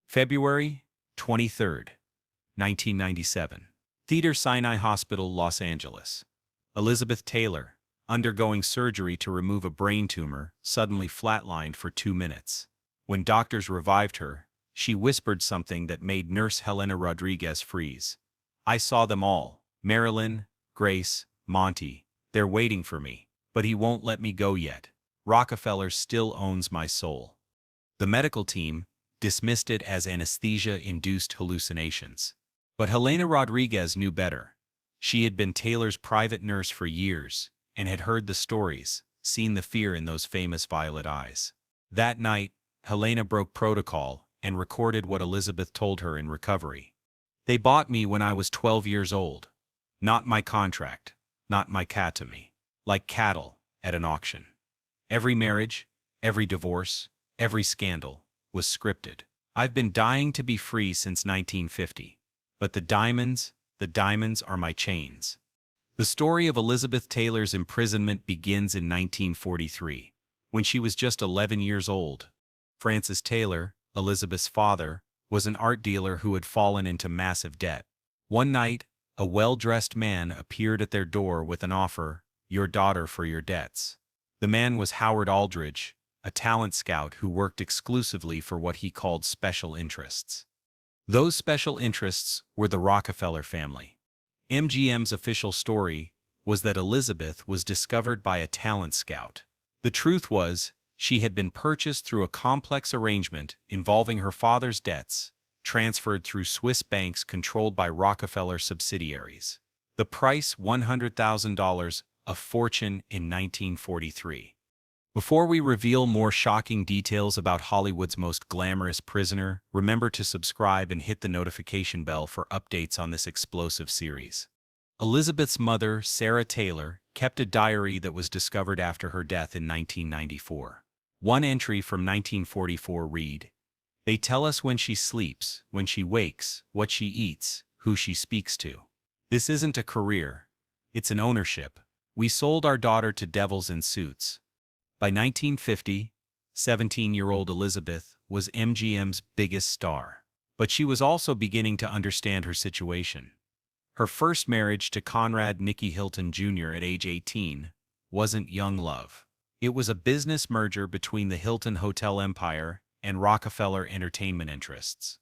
February 23rd, 1997. Theater Sinai Hospital, Los Angeles. Elizabeth Taylor, undergoing surgery to remove a brain tumor, suddenly flatlined for 2 minutes. When doctors revived her, she whispered something that made Nurse Helena Rodriguez freeze. "I saw them all. Marilyn, Grace, Monty. They're waiting for me. But he won't let me go yet. Rockefeller still owns my soul." The medical team dismissed it as anesthesia-induced hallucinations. But Helena Rodriguez knew better. She had been Taylor's private nurse for years and had heard the stories, seen the fear in those famous violet eyes. That night, Helena broke protocol and recorded what Elizabeth told her in recovery. "They bought me when I was 12 years old. Not my contract, not my catatomy. Like cattle at an auction. Every marriage, every divorce, every scandal was scripted. I've been dying to be free since 1950. But the diamonds are my chains." The story of Elizabeth Taylor's imprisonment begins in 1943, when she was just 11 years old. Francis Taylor, Elizabeth's father, was an art dealer who had fallen into massive debt. One night, a well-dressed man appeared at their door with an offer: "Your daughter for your debts." The man was Howard Aldridge, a talent scout who worked exclusively for what he called special interests. Those special interests were the Rockefeller family. MGM's official story was that Elizabeth was discovered by a talent scout. The truth was, she had been purchased through a complex arrangement involving her father's debts, transferred through Swiss banks controlled by Rockefeller subsidiaries. The price, $100,000, a fortune in 1943. Before we reveal more shocking details about Hollywood's most glamorous prisoner, remember to subscribe and hit the notification bell for updates on this explosive series. Elizabeth's mother, Sarah Taylor, kept a diary that was discovered after her death in 1994. One entry from 1944 read, "They tell us when she sleeps, when she wakes, what she eats, who she speaks to. This isn't a career. It's an ownership. We sold our daughter to devils in suits." By 1950, 17-year-old Elizabeth was MGM's biggest star. But she was also beginning to understand her situation. Her first marriage to Conrad Nicky Hilton Jr. at age 18 wasn't young love. It was a business merger between the Hilton hotel empire and Rockefeller entertainment interests.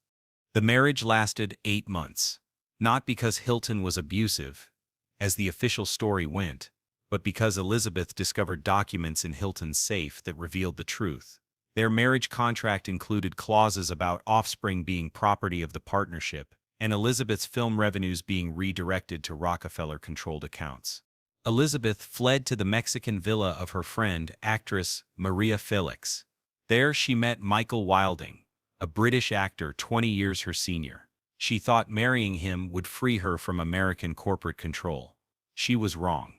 The marriage lasted 8 months, not because Hilton was abusive, as the official story went, but because Elizabeth discovered documents in Hilton's safe that revealed the truth. Their marriage contract included clauses about offspring being property of the partnership, and Elizabeth's film revenues being redirected to Rockefeller-controlled accounts. Elizabeth fled to the Mexican villa of her friend, actress Maria Felix. There she met Michael Wilding, a British actor 20 years her senior. She thought marrying him would free her from American corporate control. She was wrong.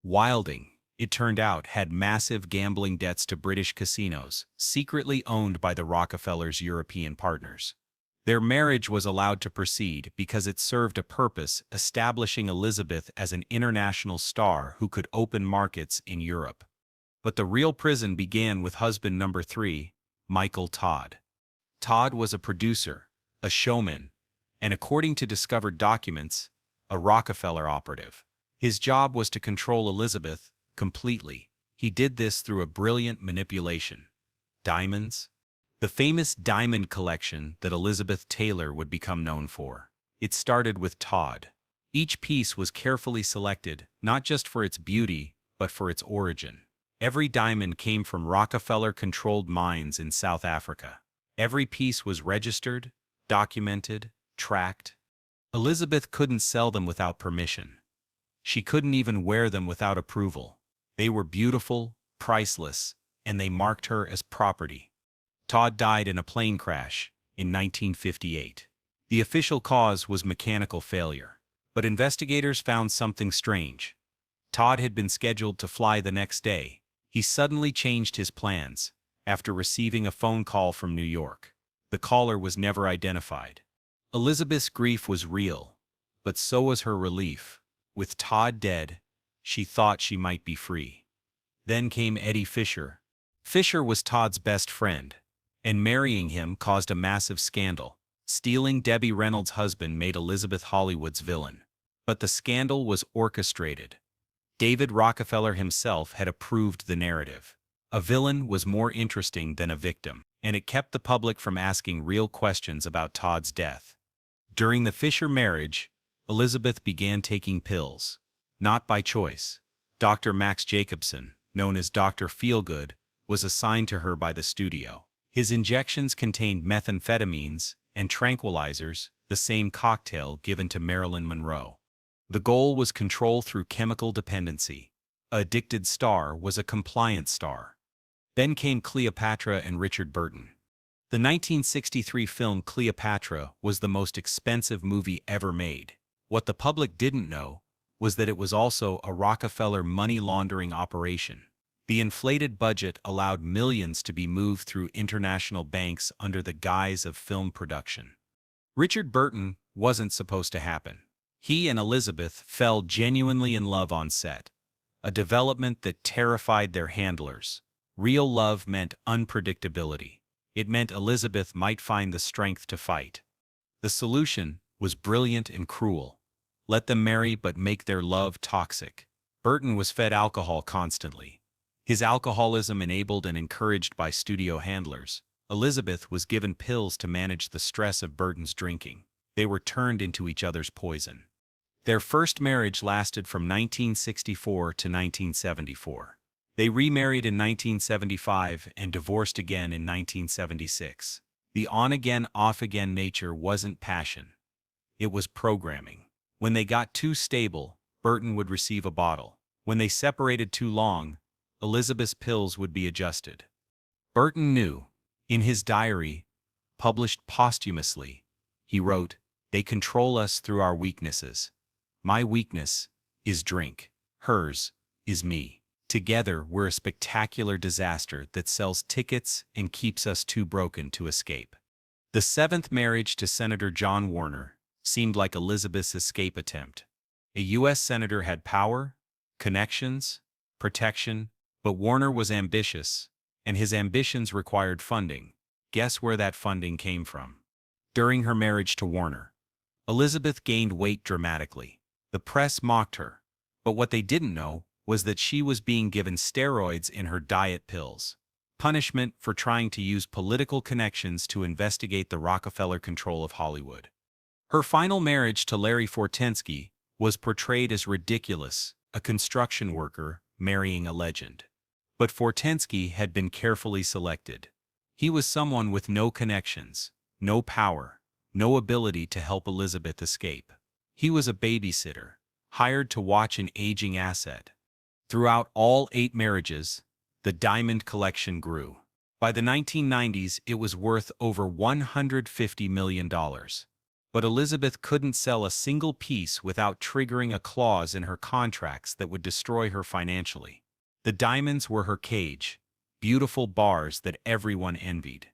Wilding, it turned out, had massive gambling debts to British casinos, secretly owned by the Rockefellers' European partners. Their marriage was allowed to proceed because it served a purpose, establishing Elizabeth as an international star who could open markets in Europe. But the real prison began with husband number 3, Michael Todd. Todd was a producer, a showman, and according to discovered documents, a Rockefeller operative. His job was to control Elizabeth completely. He did this through a brilliant manipulation. Diamonds? The famous diamond collection that Elizabeth Taylor would become known for. It started with Todd. Each piece was carefully selected, not just for its beauty, but for its origin. Every diamond came from Rockefeller-controlled mines in South Africa. Every piece was registered, documented, tracked. Elizabeth couldn't sell them without permission. She couldn't even wear them without approval. They were beautiful, priceless, and they marked her as property. Todd died in a plane crash in 1958. The official cause was mechanical failure, but investigators found something strange. Todd had been scheduled to fly the next day. He suddenly changed his plans after receiving a phone call from New York. The caller was never identified. Elizabeth's grief was real, but so was her relief. With Todd dead, she thought she might be free. Then came Eddie Fisher. Fisher was Todd's best friend, and marrying him caused a massive scandal. Stealing Debbie Reynolds' husband made Elizabeth Hollywood's villain. But the scandal was orchestrated. David Rockefeller himself had approved the narrative. A villain was more interesting than a victim, and it kept the public from asking real questions about Todd's death. During the Fisher marriage, Elizabeth began taking pills. Not by choice. Dr. Max Jacobson, known as Dr. Feelgood, was assigned to her by the studio. His injections contained methamphetamines and tranquilizers, the same cocktail given to Marilyn Monroe. The goal was control through chemical dependency. A addicted star was a compliant star. Then came Cleopatra and Richard Burton. The 1963 film Cleopatra was the most expensive movie ever made. What the public didn't know was that it was also a Rockefeller money laundering operation. The inflated budget allowed millions to be moved through international banks under the guise of film production. Richard Burton wasn't supposed to happen. He and Elizabeth fell genuinely in love on set, a development that terrified their handlers. Real love meant unpredictability. It meant Elizabeth might find the strength to fight. The solution was brilliant and cruel. Let them marry but make their love toxic. Burton was fed alcohol constantly. His alcoholism enabled and encouraged by studio handlers. Elizabeth was given pills to manage the stress of Burton's drinking. They were turned into each other's poison. Their first marriage lasted from 1964 to 1974. They remarried in 1975 and divorced again in 1976. The on-again, off-again nature wasn't passion. It was programming. When they got too stable, Burton would receive a bottle. When they separated too long, Elizabeth's pills would be adjusted. Burton knew. In his diary, published posthumously, he wrote, "They control us through our weaknesses. My weakness is drink. Hers is me. Together, we're a spectacular disaster that sells tickets and keeps us too broken to escape." The seventh marriage to Senator John Warner seemed like Elizabeth's escape attempt. A U.S. senator had power, connections, protection, but Warner was ambitious, and his ambitions required funding. Guess where that funding came from? During her marriage to Warner, Elizabeth gained weight dramatically. The press mocked her, but what they didn't know was that she was being given steroids in her diet pills. Punishment for trying to use political connections to investigate the Rockefeller control of Hollywood. Her final marriage to Larry Fortensky was portrayed as ridiculous, a construction worker marrying a legend. But Fortensky had been carefully selected. He was someone with no connections, no power, no ability to help Elizabeth escape. He was a babysitter, hired to watch an aging asset. Throughout all 8 marriages, the diamond collection grew. By the 1990s, it was worth over $150 million. But Elizabeth couldn't sell a single piece without triggering a clause in her contracts that would destroy her financially. The diamonds were her cage, beautiful bars that everyone envied.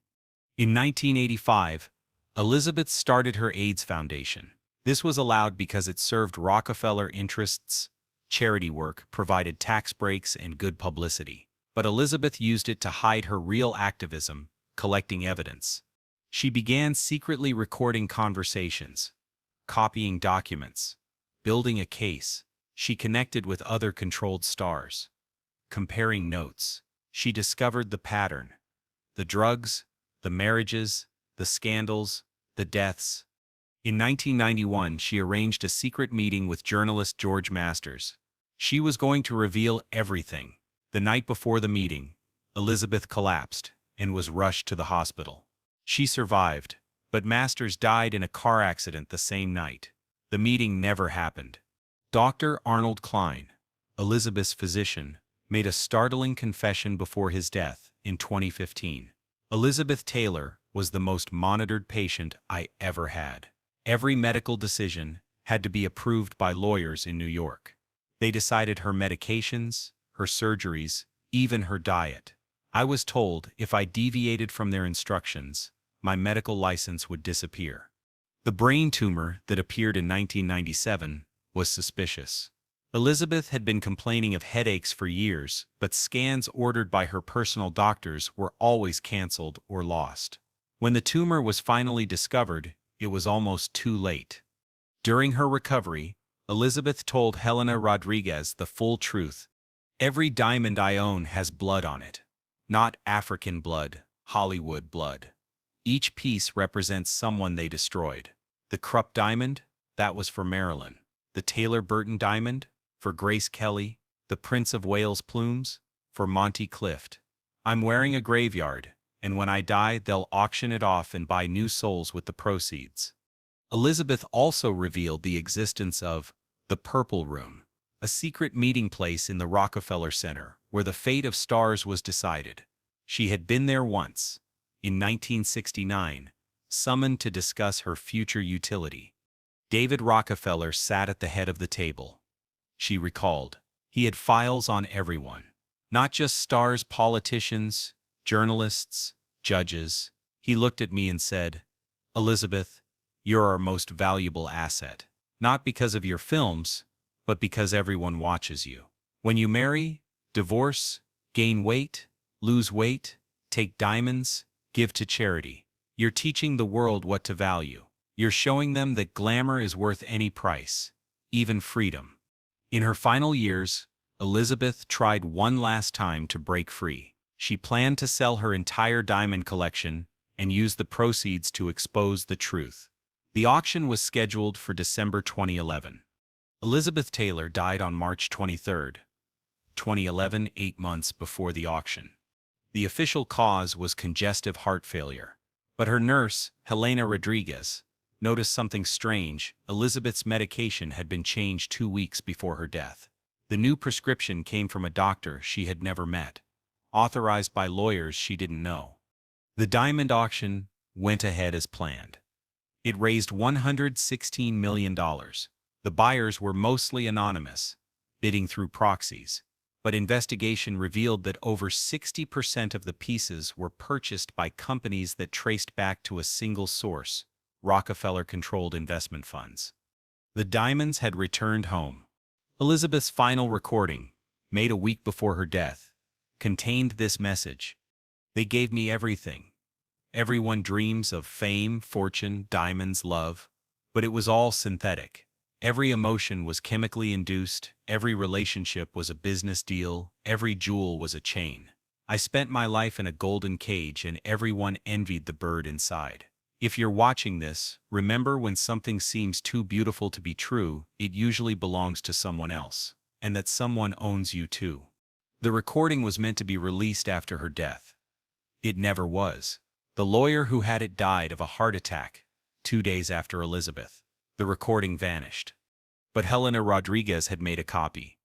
In 1985, Elizabeth started her AIDS Foundation. This was allowed because it served Rockefeller interests, charity work, provided tax breaks, and good publicity. But Elizabeth used it to hide her real activism, collecting evidence. She began secretly recording conversations, copying documents, building a case. She connected with other controlled stars. Comparing notes, she discovered the pattern. The drugs, the marriages, the scandals, the deaths. In 1991, she arranged a secret meeting with journalist George Masters. She was going to reveal everything. The night before the meeting, Elizabeth collapsed and was rushed to the hospital. She survived, but Masters died in a car accident the same night. The meeting never happened. Dr. Arnold Klein, Elizabeth's physician, made a startling confession before his death in 2015. Elizabeth Taylor was the most monitored patient I ever had. Every medical decision had to be approved by lawyers in New York. They decided her medications, her surgeries, even her diet. I was told if I deviated from their instructions, my medical license would disappear. The brain tumor that appeared in 1997 was suspicious. Elizabeth had been complaining of headaches for years, but scans ordered by her personal doctors were always canceled or lost. When the tumor was finally discovered, it was almost too late. During her recovery, Elizabeth told Helena Rodriguez the full truth. "Every diamond I own has blood on it. Not African blood, Hollywood blood. Each piece represents someone they destroyed. The Krupp diamond, that was for Marilyn. The Taylor Burton diamond, for Grace Kelly. The Prince of Wales plumes, for Monty Clift. I'm wearing a graveyard, and when I die they'll auction it off and buy new souls with the proceeds." Elizabeth also revealed the existence of the Purple Room, a secret meeting place in the Rockefeller Center where the fate of stars was decided. She had been there once, in 1969, summoned to discuss her future utility. David Rockefeller sat at the head of the table. She recalled. He had files on everyone. Not just stars, politicians, journalists, judges. He looked at me and said, "Elizabeth, you're our most valuable asset. Not because of your films, but because everyone watches you. When you marry, divorce, gain weight, lose weight, take diamonds, give to charity, you're teaching the world what to value. You're showing them that glamour is worth any price, even freedom." In her final years, Elizabeth tried one last time to break free. She planned to sell her entire diamond collection and use the proceeds to expose the truth. The auction was scheduled for December 2011. Elizabeth Taylor died on March 23, 2011, 8 months before the auction. The official cause was congestive heart failure. But her nurse, Helena Rodriguez, noticed something strange. Elizabeth's medication had been changed 2 weeks before her death. The new prescription came from a doctor she had never met, authorized by lawyers she didn't know. The diamond auction went ahead as planned. It raised $116 million. The buyers were mostly anonymous, bidding through proxies. But investigation revealed that over 60% of the pieces were purchased by companies that traced back to a single source: Rockefeller-controlled investment funds. The diamonds had returned home. Elizabeth's final recording, made a week before her death, contained this message: "They gave me everything. Everyone dreams of fame, fortune, diamonds, love, but it was all synthetic. Every emotion was chemically induced, every relationship was a business deal, every jewel was a chain. I spent my life in a golden cage and everyone envied the bird inside." If you're watching this, remember, when something seems too beautiful to be true, it usually belongs to someone else, and that someone owns you too. The recording was meant to be released after her death. It never was. The lawyer who had it died of a heart attack 2 days after Elizabeth. The recording vanished. But Helena Rodriguez had made a copy.